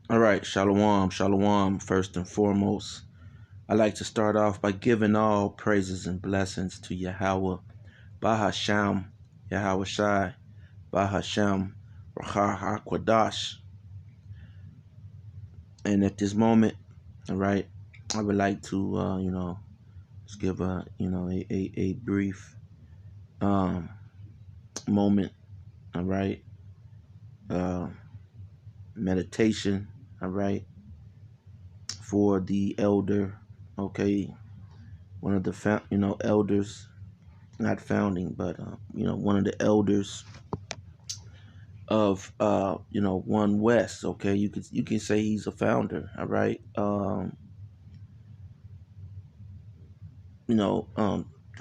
All right, shalom, shalom. First and foremost, I like to start off by giving all praises and blessings to Yahweh, Bahasham, Yahweh Shai, Bahasham, Rahah HaKwadash. And at this moment, all right, I would like to, just give a brief um, moment, all right, uh, meditation, all right, for the elder, okay, one of the elders, not founding, but one of the elders of One West. Okay, you can say he's a founder. All right, through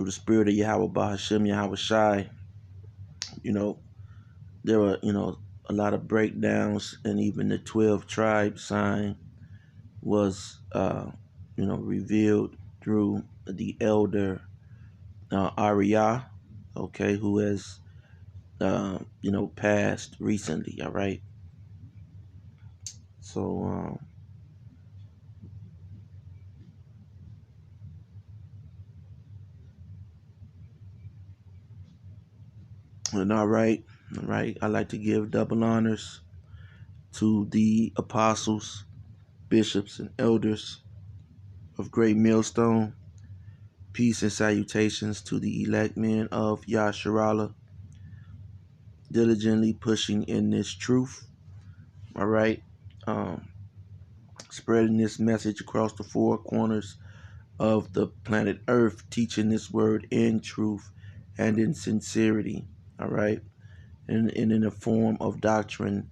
the spirit of Yahweh Bahashim Yahweh Shai, you know there were a lot of breakdowns, and even the 12 tribe sign was revealed through the elder Ariah, okay, who has passed recently. All right, so and all right, I like to give double honors to the apostles, bishops, and elders of Great Millstone. Peace and salutations to the elect men of Yasharala, diligently pushing in this truth. All right, um, spreading this message across the four corners of the planet Earth, teaching this word in truth and in sincerity. All right, and in a form of doctrine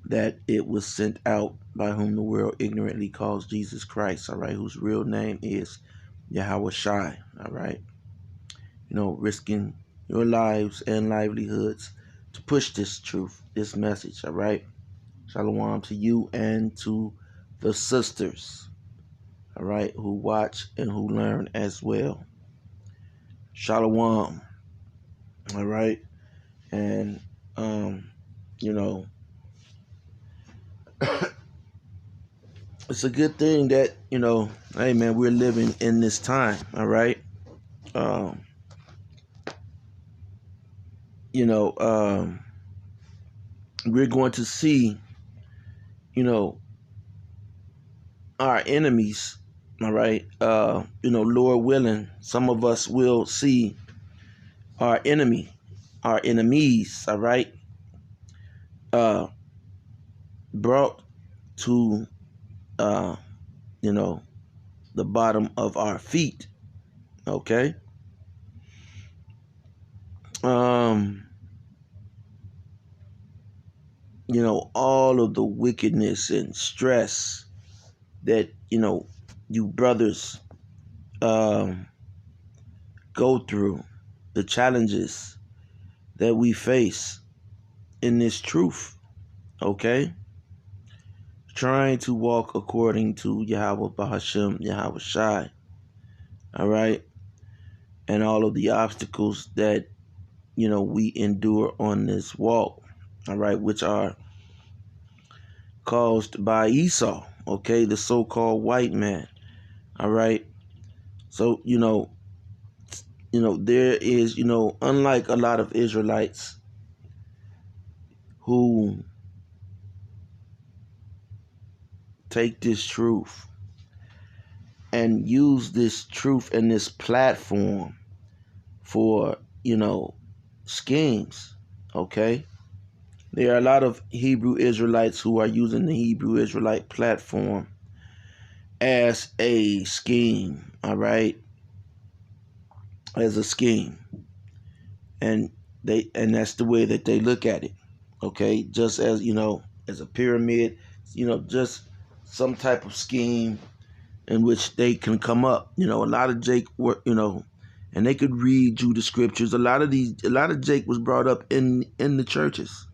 that it was sent out, by whom the world ignorantly calls Jesus Christ, all right, whose real name is Yahweh Shai, all right, risking your lives and livelihoods to push this truth, this message, all right. Shalom to you and to the sisters, all right, who watch and who learn as well. Shalom, all right, and you know, it's a good thing that hey man, we're living in this time. All right, um, you know, um, we're going to see, you know, our enemies. All right, Lord willing, some of us will see our enemies. All right, uh, brought to uh, you know, the bottom of our feet. Okay. Um, all of the wickedness and stress that you brothers um, go through, the challenges that we face in this truth, okay, trying to walk according to Yahweh Bahashim Yahweh Shai, all right, and all of the obstacles that we endure on this walk, all right, which are caused by Esau, okay, the so-called white man, all right. So there is, unlike a lot of Israelites who take this truth and use this truth and this platform for, schemes, okay? There are a lot of Hebrew Israelites who are using the Hebrew Israelite platform as a scheme, all right? As a scheme. And that's the way that they look at it. Okay? Just as, as a pyramid, just some type of scheme in which they can come up. A lot of Jake were, and they could read you the scriptures. A lot of Jake was brought up in the churches.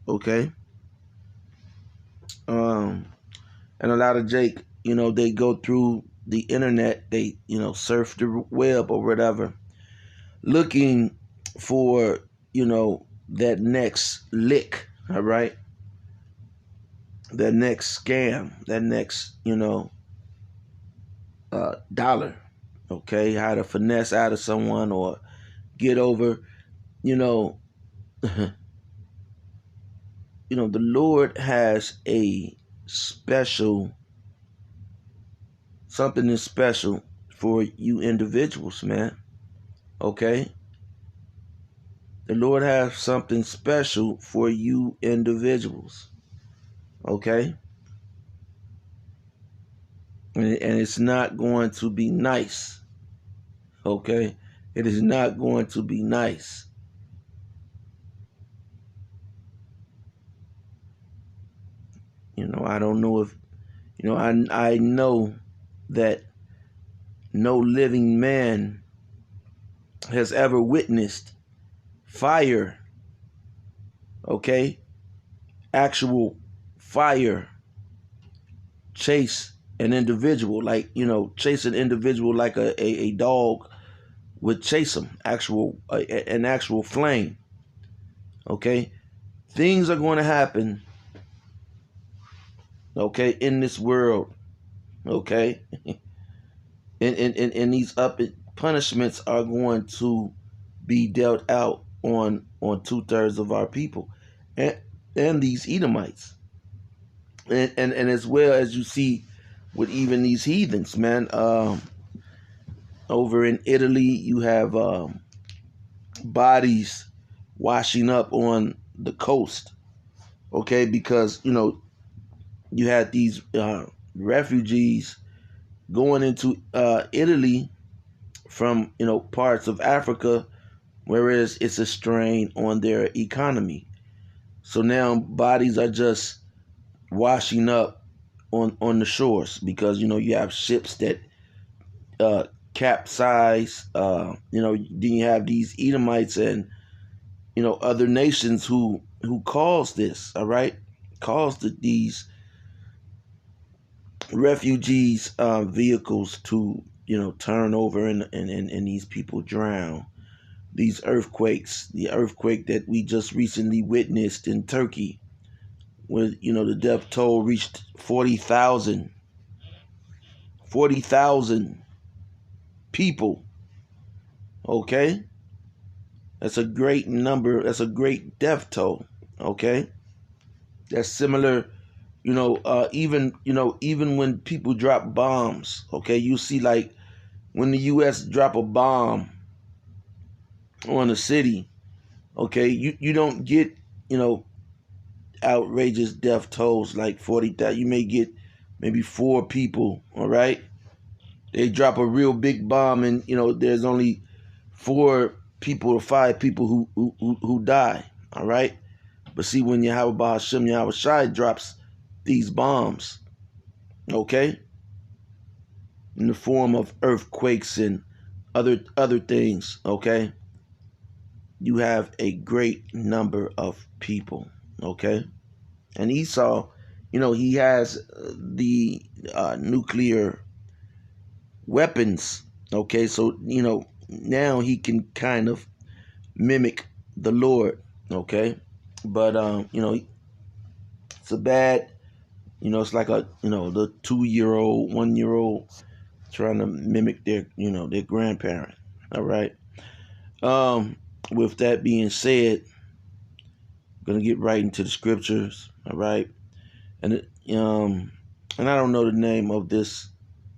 Okay? And a lot of Jake, they go through the internet, they, surf the web or whatever, looking for, that next lick, all right? that next scam, that next, dollar. Okay, how to finesse out of someone or get over, you know, the Lord has a special, something is special for you individuals, man. Okay, the Lord has something special for you individuals. Okay, and it's not going to be nice. Okay, it is not going to be nice. I don't know if I know that no living man has ever witnessed fire, okay? Actual fire chase an individual, like, chase an individual like a dog would chase him, an actual flame, okay? Things are going to happen, okay, in this world, okay? And these punishments are going to be dealt out on 2/3 of our people, and these Edomites, and as well as you see with even these heathens, man. Over in Italy, you have bodies washing up on the coast, okay, because you had these refugees going into Italy from parts of Africa, whereas it's a strain on their economy. So now bodies are just washing up on the shores because you have ships that uh, capsize. Then you have these Edomites and other nations who caused this. All right, caused these refugees vehicles to turn over and these people drown. These earthquakes, the earthquake that we just recently witnessed in Turkey, where the death toll reached 40,000 people. Okay, that's a great number. That's a great death toll. Okay, that's similar. Even when people drop bombs. Okay, you see like when the U.S. drop a bomb on a city. Okay, you don't get you know outrageous death tolls like 40,000. You may get maybe 4 people. All right, they drop a real big bomb and there's only 4 people or 5 people who die. All right, but see when Yahweh Hashem Yahweh Shai drops these bombs, okay, in the form of earthquakes and other things, okay, you have a great number of people, okay, and Esau, he has the nuclear weapons, okay, so now he can kind of mimic the Lord, okay, but it's a bad, it's like the 2-year-old, 1-year-old trying to mimic their grandparent. All right. With that being said, I'm gonna get right into the scriptures. All right, and and I don't know the name of this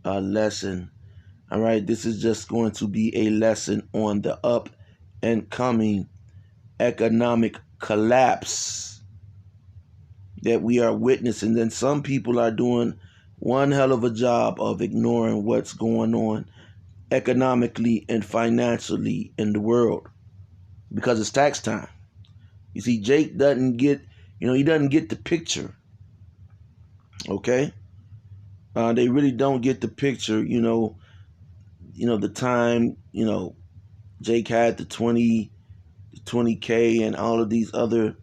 lesson. All right, this is just going to be a lesson on the up and coming economic collapse that we are witnessing. And some people are doing one hell of a job of ignoring what's going on economically and financially in the world because it's tax time. You see, Jake doesn't get, he doesn't get the picture. Okay, they really don't get the picture. The time. Jake had the 20K and all of these other,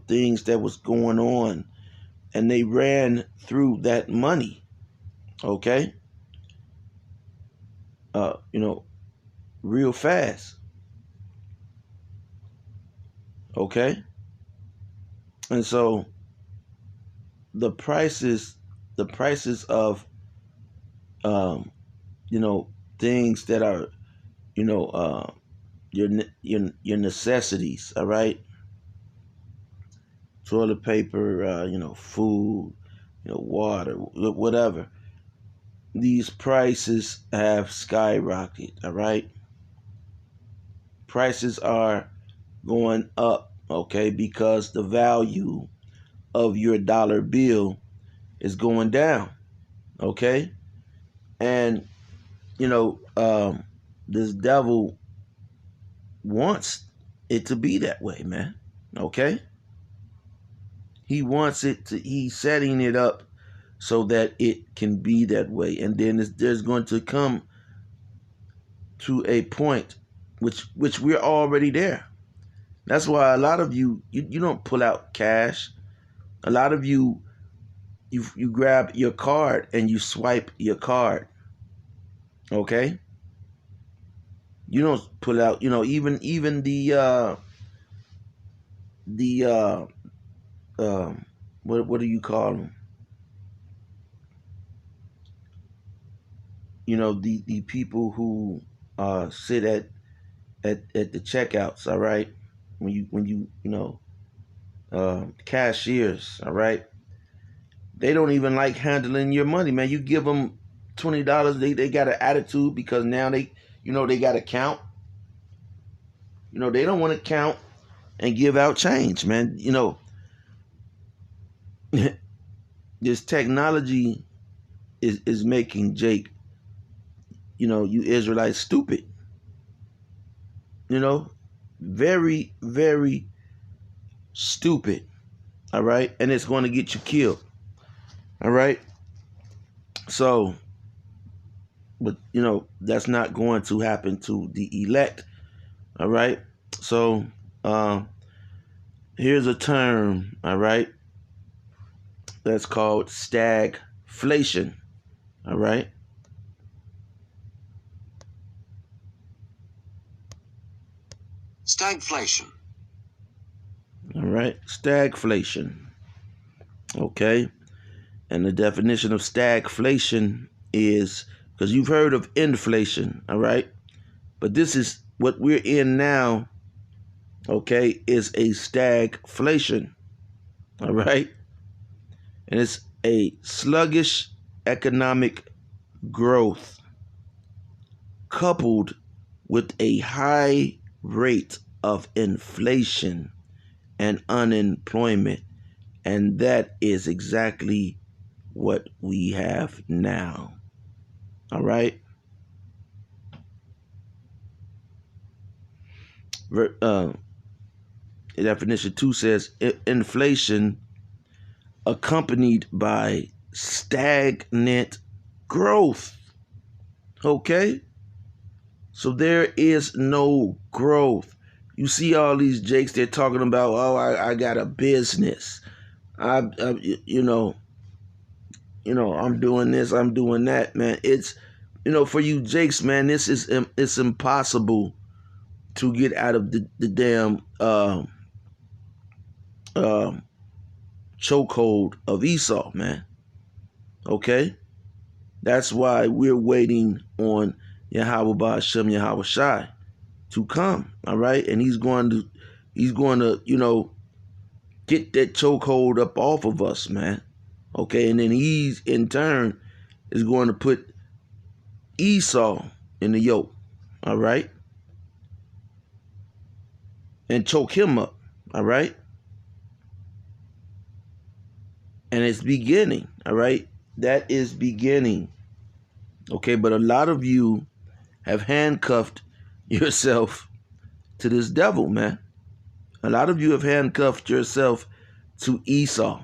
things that was going on, and they ran through that money. Okay, uh, you know, real fast. Okay, and so the prices of um, you know, things that are, you know, your necessities, all right? Toilet paper, food, water, whatever. These prices have skyrocketed, all right? Prices are going up, okay, because the value of your dollar bill is going down, okay? And, you know, this devil wants it to be that way, man, okay? He wants it to, he's setting it up so that it can be that way. And then there's going to come to a point which we're already there. That's why a lot of you don't pull out cash. A lot of you grab your card and you swipe your card. Okay? You don't pull out, even the what do you call them? The people who sit at the checkouts, all right? When you cashiers, all right? They don't even like handling your money, man. You give them $20, they got an attitude because now they got to count. They don't want to count and give out change, man. This technology is making Jake, you Israelites stupid. Very, very stupid. All right, and it's going to get you killed. All right. So, but that's not going to happen to the elect. All right. So, here's a term. All right. That's called stagflation. All right. Stagflation. All right. Stagflation. Okay. And the definition of stagflation is, because you've heard of inflation, all right? But this is what we're in now, okay, is a stagflation, all right? And it's a sluggish economic growth coupled with a high rate of inflation and unemployment. And that is exactly what we have now. All right. Definition 2 says inflation accompanied by stagnant growth. Okay. So there is no growth. You see all these jakes, they're talking about, oh, I got a business. I'm doing this, I'm doing that, man. It's, for you jakes, man, it's impossible to get out of the damn chokehold of Esau, man. Okay? That's why we're waiting on Yahweh Ba'ashem Yahweh Shai to come, all right? And he's going to, get that chokehold up off of us, man. Okay? And then he's, in turn, is going to put Esau in the yoke, all right? And choke him up, all right? And it's beginning, all right? That is beginning. Okay, but a lot of you have handcuffed yourself to this devil, man. A lot of you have handcuffed yourself to Esau.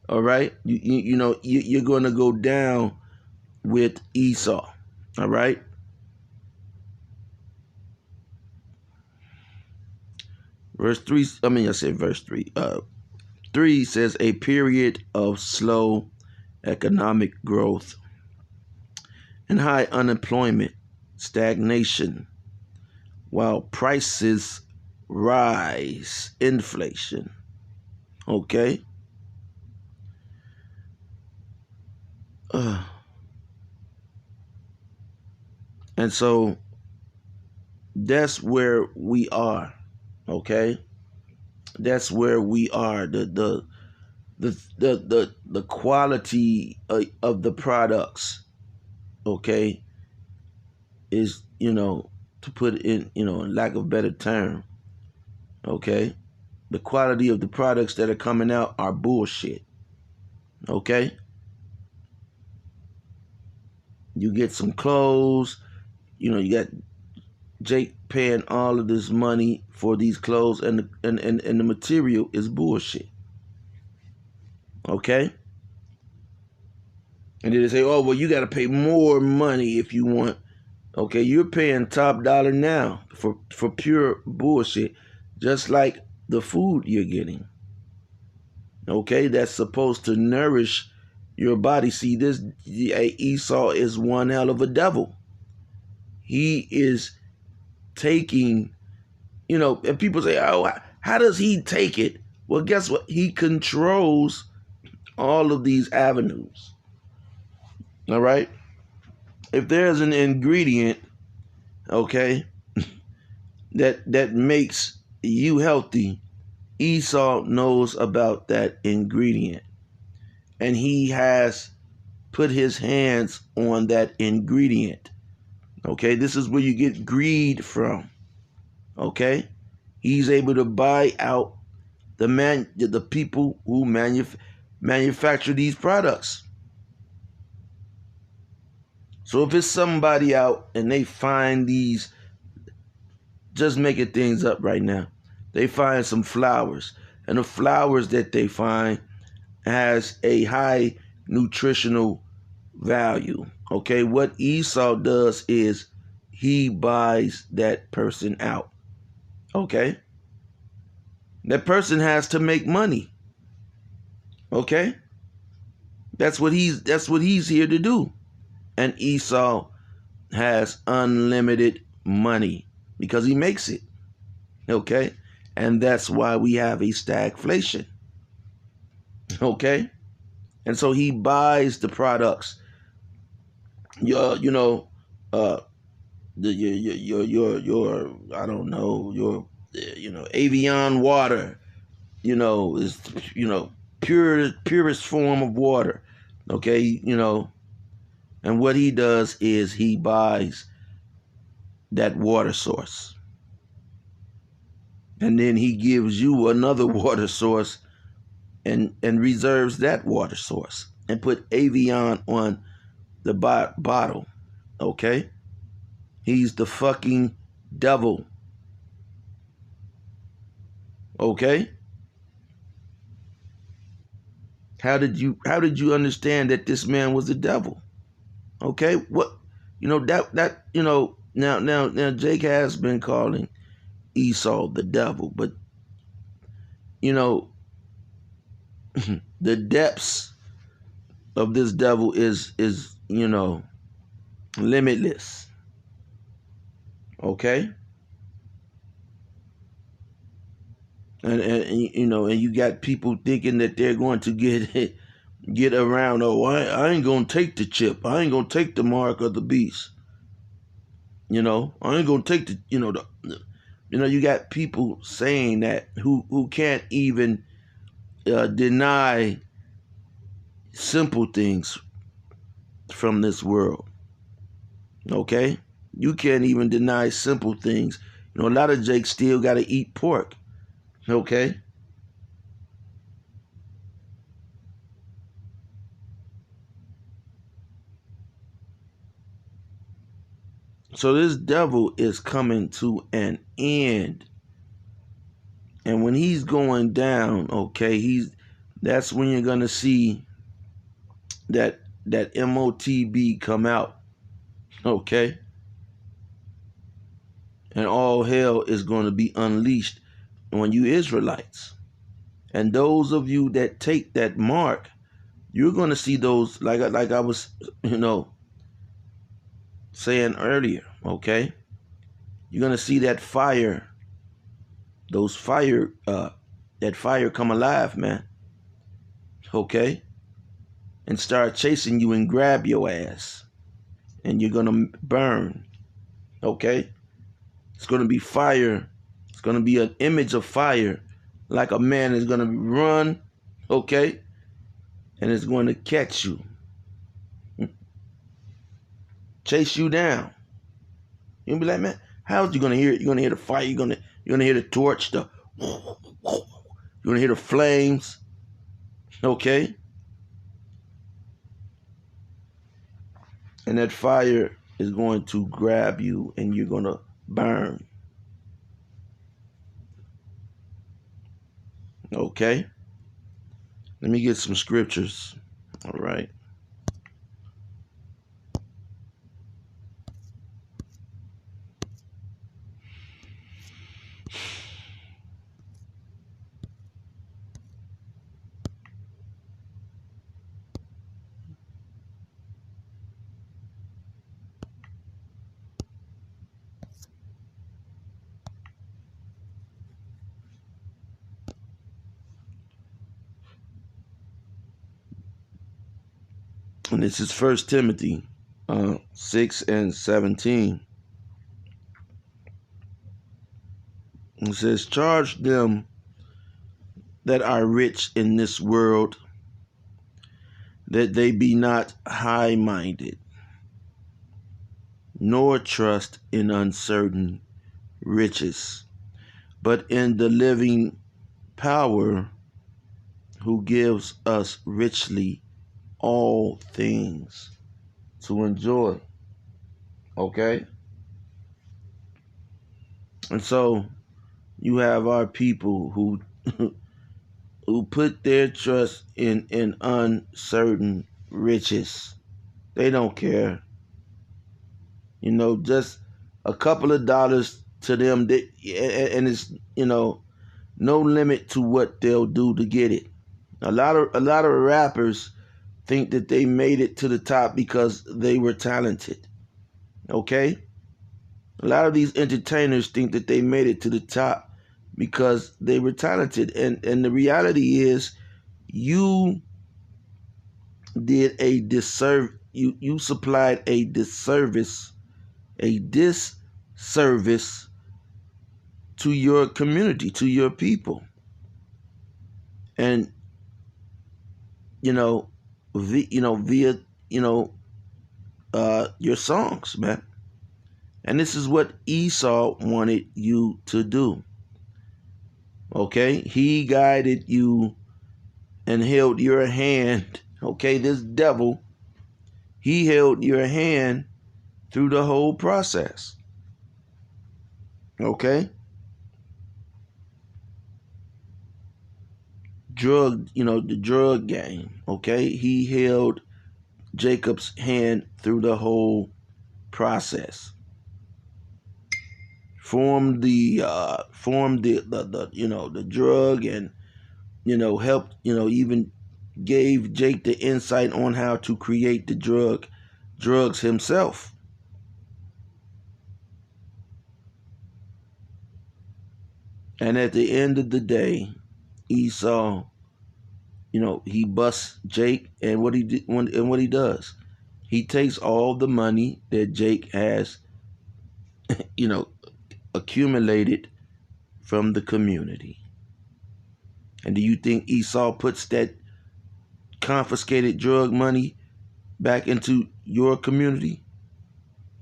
All right? You're going to go down with Esau. All right? Verse 3 3 says a period of slow economic growth and high unemployment, stagnation, while prices rise, inflation. Okay? Uh, and so that's where we are. Okay, that's where we are. The quality of the products. Okay, is, to put it in, in lack of a better term. Okay, the quality of the products that are coming out are bullshit. Okay, you get some clothes. You got Jake paying all of this money for these clothes, and the material is bullshit. Okay, and then they say, oh well, you got to pay more money if you want. Okay, you're paying top dollar now for pure bullshit, just like the food you're getting. Okay, that's supposed to nourish your body. See, this Esau is one hell of a devil. He is taking, and people say, oh, how does he take it? Well, guess what? He controls all of these avenues. All right. If there's an ingredient, okay, that makes you healthy, Esau knows about that ingredient, and he has put his hands on that ingredient. Okay, this is where you get greed from. Okay, he's able to buy out the people who manufacture these products. So if it's somebody out and they find these, just making things up right now, they find some flowers, and the flowers that they find has a high nutritional value. Okay, what Esau does is he buys that person out. Okay, that person has to make money. Okay, that's what he's here to do. And Esau has unlimited money because he makes it. Okay, and that's why we have a stagflation. Okay, and so he buys the products. You know, uh, your I don't know, your Avion water, is purest form of water. Okay, and what he does is he buys that water source, and then he gives you another water source, and reserves that water source, and put Avion on the bottle. Okay, he's the fucking devil. Okay, how did you understand that this man was the devil? Okay, what that now Jake has been calling Esau the devil, but you know the depths of this devil is limitless. Okay, and you got people thinking that they're going to get around. Oh, I ain't gonna take the chip. I ain't gonna take the mark of the beast. I ain't gonna take you got people saying that who can't even deny simple things from this world. Okay, you can't even deny simple things. A lot of Jakes still got to eat pork. Okay, so this devil is coming to an end, and when he's going down, okay, that's when you're gonna see that MOTB come out. Okay, and all hell is going to be unleashed on you Israelites. And those of you that take that mark, you're going to see those, like I was, saying earlier. Okay, you're going to see that fire, that fire come alive, man. Okay, and start chasing you and grab your ass. And you're going to burn. Okay? It's going to be fire. It's going to be an image of fire. Like a man is going to run. Okay? And it's going to catch you. Chase you down. You'll be like, man, how's you going to hear it? You're going to hear the fire. You're going to hear the torch. You're going to hear the flames. Okay? And that fire is going to grab you and you're going to burn. Okay? Let me get some scriptures. All right. And this is 1 Timothy 6 and 17. It says, charge them that are rich in this world, that they be not high-minded, nor trust in uncertain riches, but in the living power, who gives us richly all things to enjoy. Okay? And so you have our people who who put their trust in uncertain riches. They don't care. You know, just a couple of dollars to them, and it's, you know, no limit to what they'll do to get it. A lot of rappers think that they made it to the top because they were talented. Okay? A lot of these entertainers think that they made it to the top because they were talented. And the reality is, you did a disservice. You supplied a disservice to your community, to your people. And via your songs, man. And this is what Esau wanted you to do. Okay? He guided you and held your hand. Okay? This devil, he held your hand through the whole process. Okay? The drug game. Okay? He held Jacob's hand through the whole process. Formed the drug, and helped, even gave Jake the insight on how to create the drugs himself. And at the end of the day, Esau, he busts Jake, and what he does, he takes all the money that Jake has, accumulated from the community. And do you think Esau puts that confiscated drug money back into your community?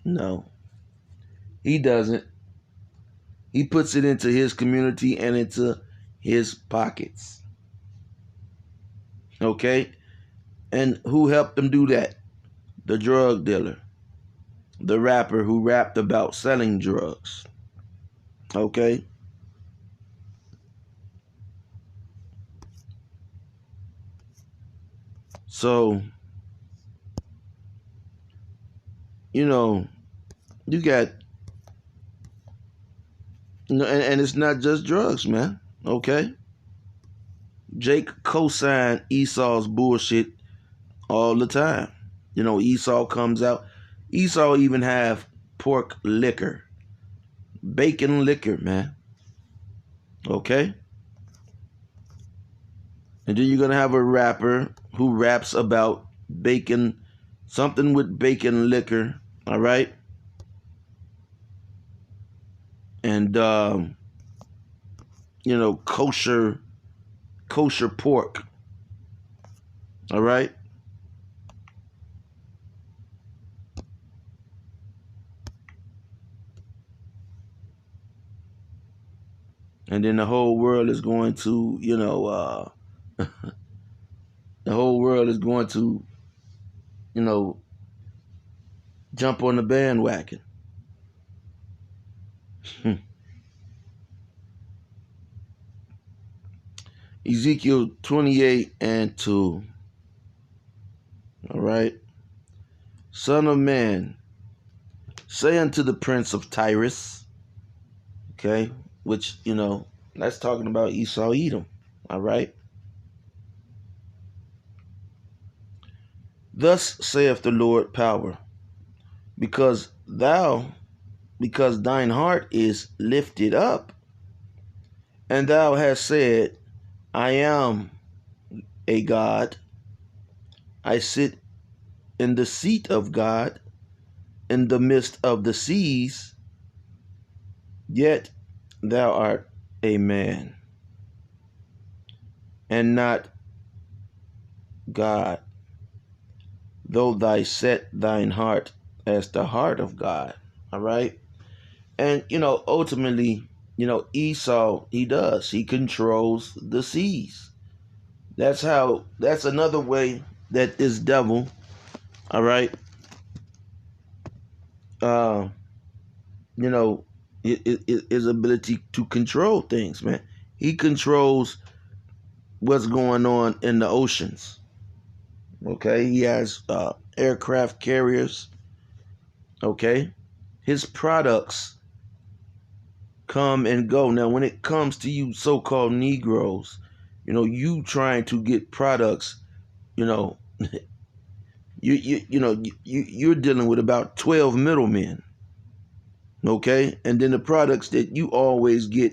No, he doesn't. He puts it into his community and into his pockets. Okay? And who helped him do that? The drug dealer. The rapper who rapped about selling drugs. Okay? So, you got, and it's not just drugs, man. Okay? Jake co-signed Esau's bullshit all the time. Esau comes out. Esau even have pork liquor. Bacon liquor, man. Okay? And then you're going to have a rapper who raps about bacon, something with bacon liquor, all right? And kosher pork, all right? And then the whole world is going to, the whole world is going to, you know, jump on the bandwagon. Ezekiel 28 and 2. All right. Son of man, say unto the prince of Tyrus, okay, which, that's talking about Esau Edom. All right. Thus saith the Lord power, because thine heart is lifted up, and thou hast said, I am a God, I sit in the seat of God, in the midst of the seas, yet thou art a man, and not God, though thou set thine heart as the heart of God. All right. And, ultimately, Esau, he controls the seas. That's another way that this devil, all right, uh, you know, his ability to control things, man. He controls what's going on in the oceans. Okay, he has aircraft carriers. Okay, his products come and go. Now, when it comes to you so-called Negroes, you trying to get products, you know, you're dealing with about 12 middlemen. Okay, and then the products that you always get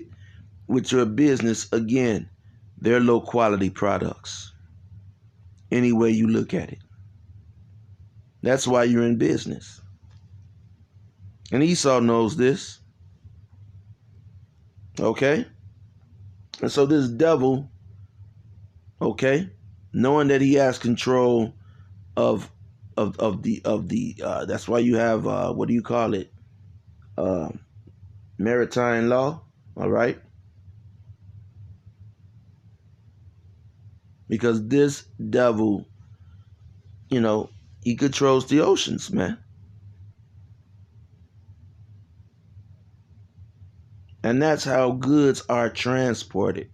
with your business, again, they're low quality products. Any way you look at it, that's why you're in business. And Esau knows this. Okay, and so this devil, okay, knowing that he has control of the that's why you have what do you call it, uh, maritime law, all right, because this devil, he controls the oceans, man. And that's how goods are transported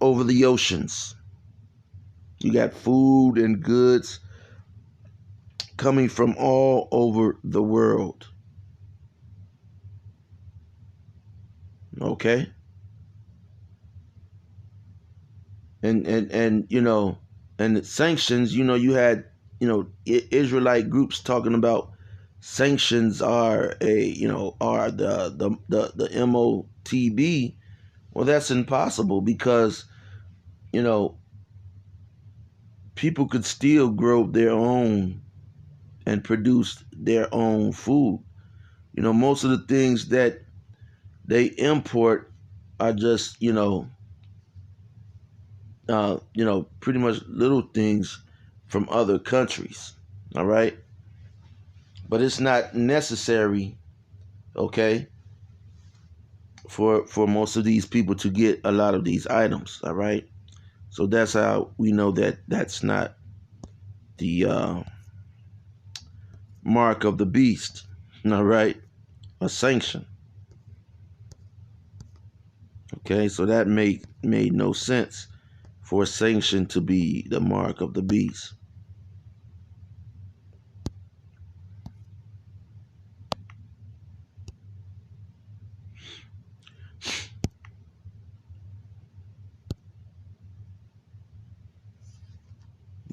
over the oceans. You got food and goods coming from all over the world. Okay? And and the sanctions, you had, Israelite groups talking about sanctions are are the MOTB. Well, that's impossible because, people could still grow their own and produce their own food. Most of the things that they import are just, pretty much little things from other countries. All right. But it's not necessary, okay, for most of these people to get a lot of these items. All right. So that's how we know that that's not the mark of the beast. All right. A sanction. Okay. So that made no sense for a sanction to be the mark of the beast.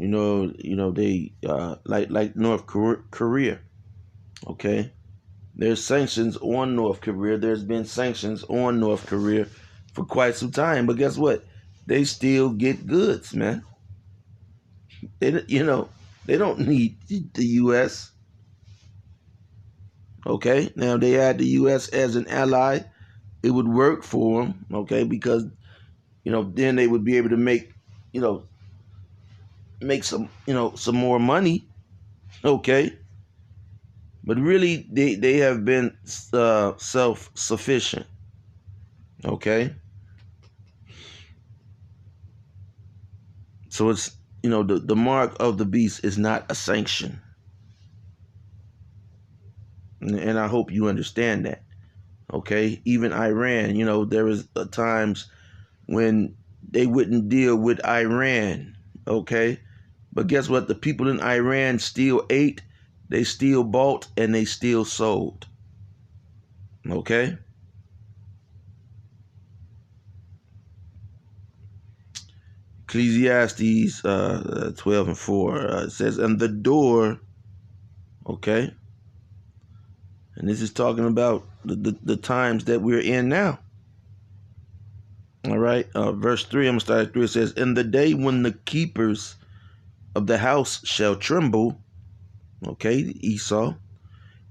They like North Korea. Okay, there's sanctions on North Korea. There's been sanctions on North Korea for quite some time, but guess what? They still get goods, man. They. They don't need the U.S. Okay, now they had the U.S. as an ally, it would work for them. Okay, because then they would be able to you know, make some more money. Okay, but really they have been self sufficient. Okay, so it's the mark of the beast is not a sanction, and I hope you understand that. Okay, even Iran, there was times when they wouldn't deal with Iran. Okay, but guess what? The people in Iran still ate, they still bought, and they still sold. Okay. Ecclesiastes 12:4 says, and the door, okay, and this is talking about the times that we're in now. All right, verse 3, I'm going to start at 3. It says, in the day when the keepers of the house shall tremble, okay, Esau,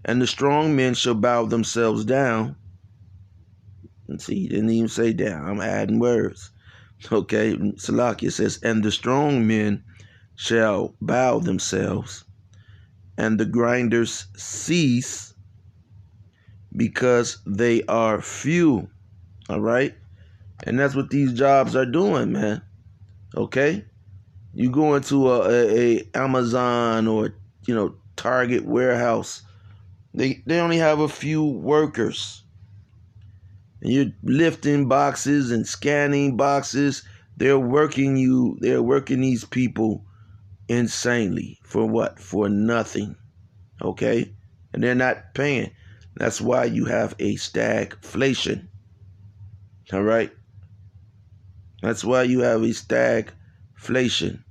and the strong men shall bow themselves down. And see, he didn't even say down, I'm adding words. Okay, Salakia says, and the strong men shall bow themselves, and the grinders cease because they are few. All right, and that's what these jobs are doing, man. Okay, you go into a Amazon or Target warehouse, they only have a few workers, and you're lifting boxes and scanning boxes. They're working these people insanely for what? For nothing. Okay, and they're not paying. That's why you have a stagflation. All right, that's why you have a stagflation.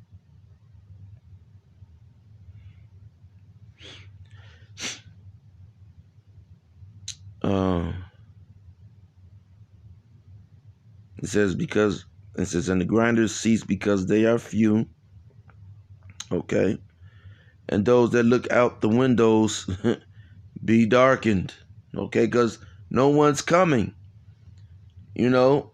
It says and the grinders cease because they are few. Okay, and those that look out the windows be darkened. Okay, because no one's coming. You know,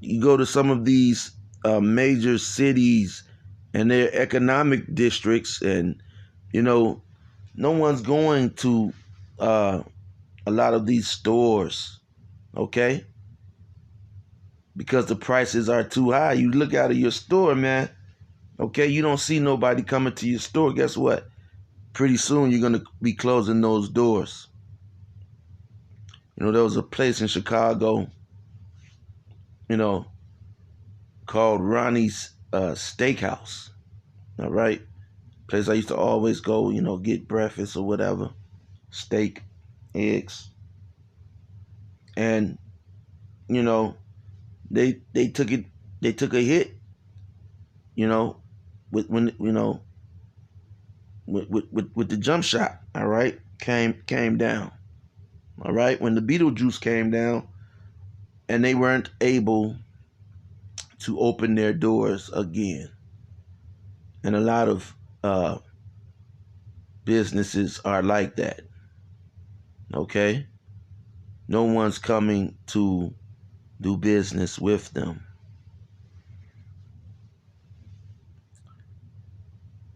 you go to some of these major cities and their economic districts, and no one's going to a lot of these stores. Okay, because the prices are too high. You look out of your store, man. Okay, you don't see nobody coming to your store. Guess what? Pretty soon you're gonna be closing those doors. There was a place in Chicago, called Ronnie's Steakhouse. All right, place I used to always go, get breakfast or whatever, steak, eggs, and they took it, they took a hit, with when with the jump shot. All right, came down. All right, when the Beetlejuice came down, and they weren't able to open their doors again, and a lot of businesses are like that. Okay, no one's coming to do business with them.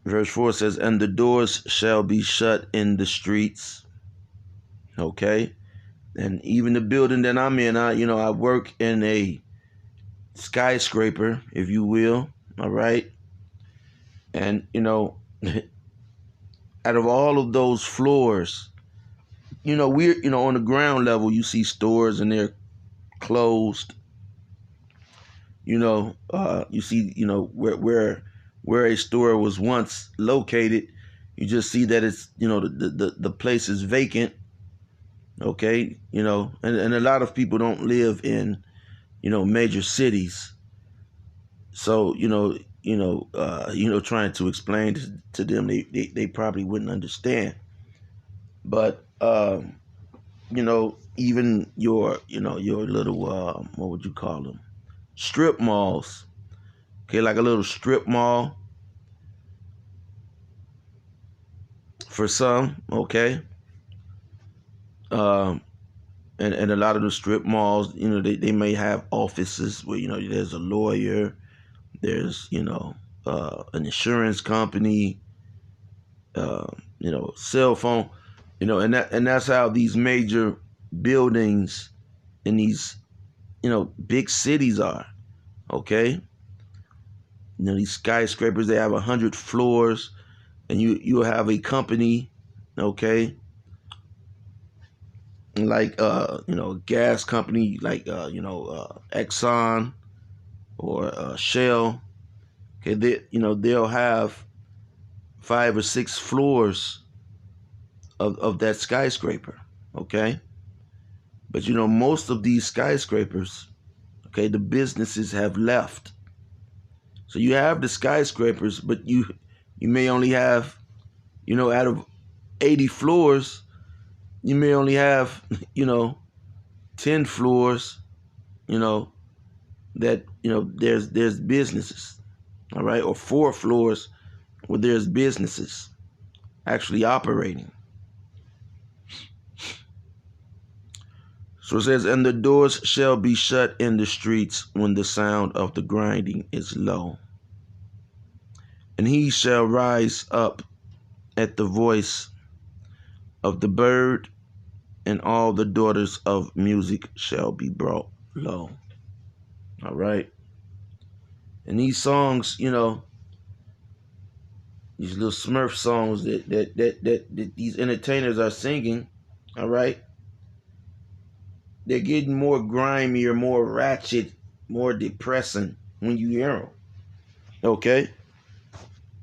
Verse 4 says, and the doors shall be shut in the streets. Okay, and even the building that I'm in, I work in a skyscraper, if you will. All right, and out of all of those floors, we're on the ground level, you see stores and they're closed. You see, where a store was once located, you just see that it's the place is vacant. Okay, and a lot of people don't live in major cities, so trying to explain to them, they probably wouldn't understand. But even your little what would you call them, strip malls. Okay, like a little strip mall. for some, okay. Um, and a lot of the strip malls, they may have offices where, there's a lawyer, there's, an insurance company, cell phone, and that's how these major buildings in these, big cities are, okay. These skyscrapers, they have 100 floors, and you have a company, okay, like a gas company like Exxon or Shell. Okay, they'll have 5 or 6 floors of that skyscraper. Okay, but most of these skyscrapers, okay, the businesses have left. So you have the skyscrapers, but you may only have, out of 80 floors, you may only have 10 floors, that there's businesses, all right, or 4 floors where there's businesses actually operating. So it says, and the doors shall be shut in the streets when the sound of the grinding is low. And he shall rise up at the voice of the bird, and all the daughters of music shall be brought low. All right. And these songs, these little Smurf songs that these entertainers are singing, all right, they're getting more grimy or more ratchet, more depressing when you hear them. Okay,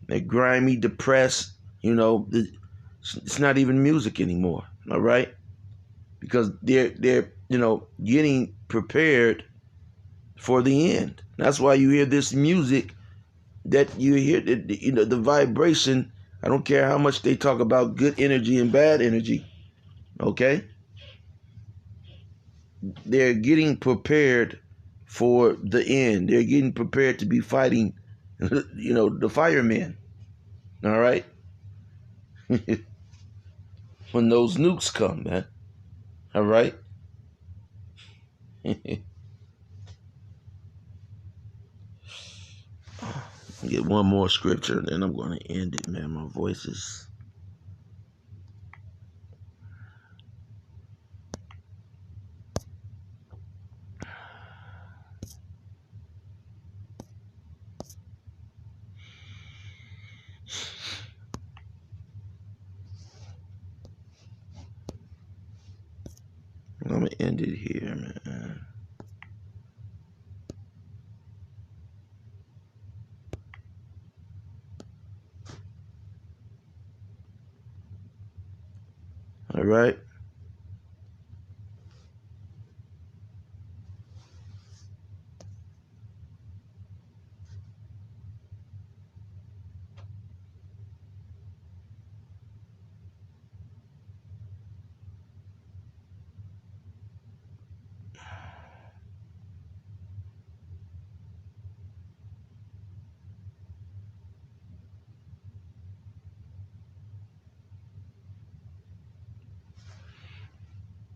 they're grimy, depressed. It's not even music anymore. All right, because they're getting prepared for the end. That's why you hear this music, that you hear the vibration. I don't care how much they talk about good energy and bad energy. Okay, they're getting prepared for the end. They're getting prepared to be fighting, the firemen. All right, when those nukes come, man. All right. Get one more scripture, and then I'm going to end it, man. My voice is. I'm going to end it here, man. All right.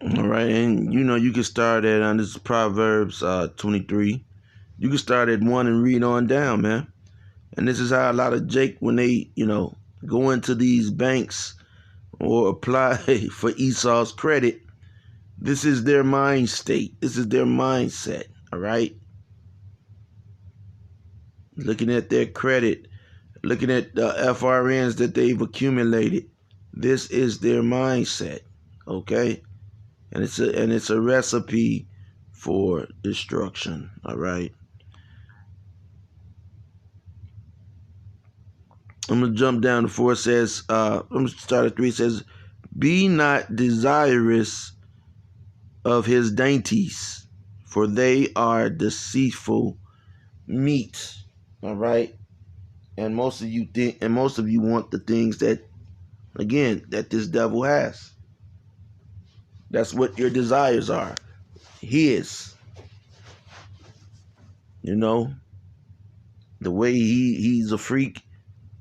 All right, and you can start at this is Proverbs 23. You can start at 1 and read on down, man. And this is how a lot of Jake, when they go into these banks or apply for Esau's credit, this is their mind state. This is their mindset. All right, looking at their credit, looking at the FRNs that they've accumulated. This is their mindset. Okay. And it's a recipe for destruction. All right. I'm gonna jump down to 4. It says, I'm gonna start at 3. It says, be not desirous of his dainties, for they are deceitful meat. All right. And most of you want the things that, again, that this devil has. That's what your desires are. His. The way he's a freak,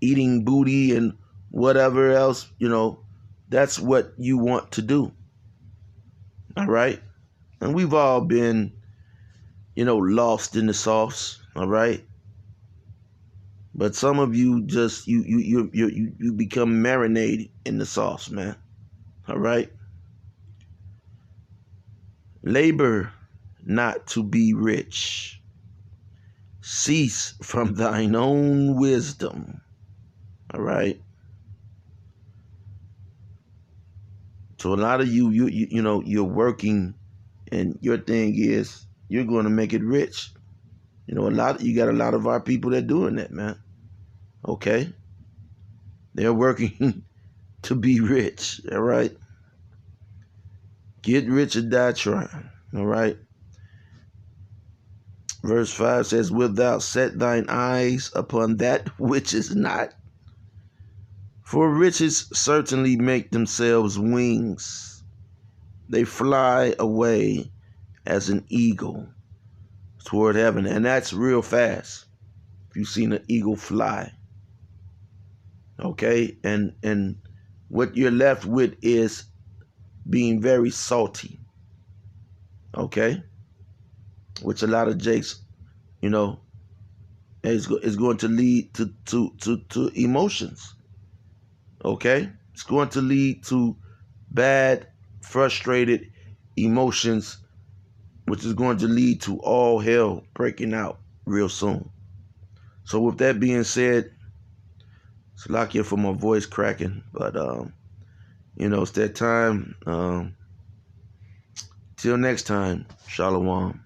eating booty and whatever else, that's what you want to do. All right? And we've all been, lost in the sauce, all right? But some of you just you become marinated in the sauce, man. All right? Labor not to be rich. Cease from thine own wisdom. All right? So a lot of you're working, and your thing is you're going to make it rich. You got a lot of our people that doing that, man. Okay? They're working to be rich, all right? Get rich or die trying, all right? Verse 5 says, wilt thou set thine eyes upon that which is not? For riches certainly make themselves wings. They fly away as an eagle toward heaven. And that's real fast. If you've seen an eagle fly. Okay? And what you're left with is being very salty. Okay? Which a lot of jakes, is going to lead to emotions. Okay? It's going to lead to bad, frustrated emotions, which is going to lead to all hell breaking out real soon. So with that being said, it's lock here for my voice cracking, but it's that time. Till next time, Shalom.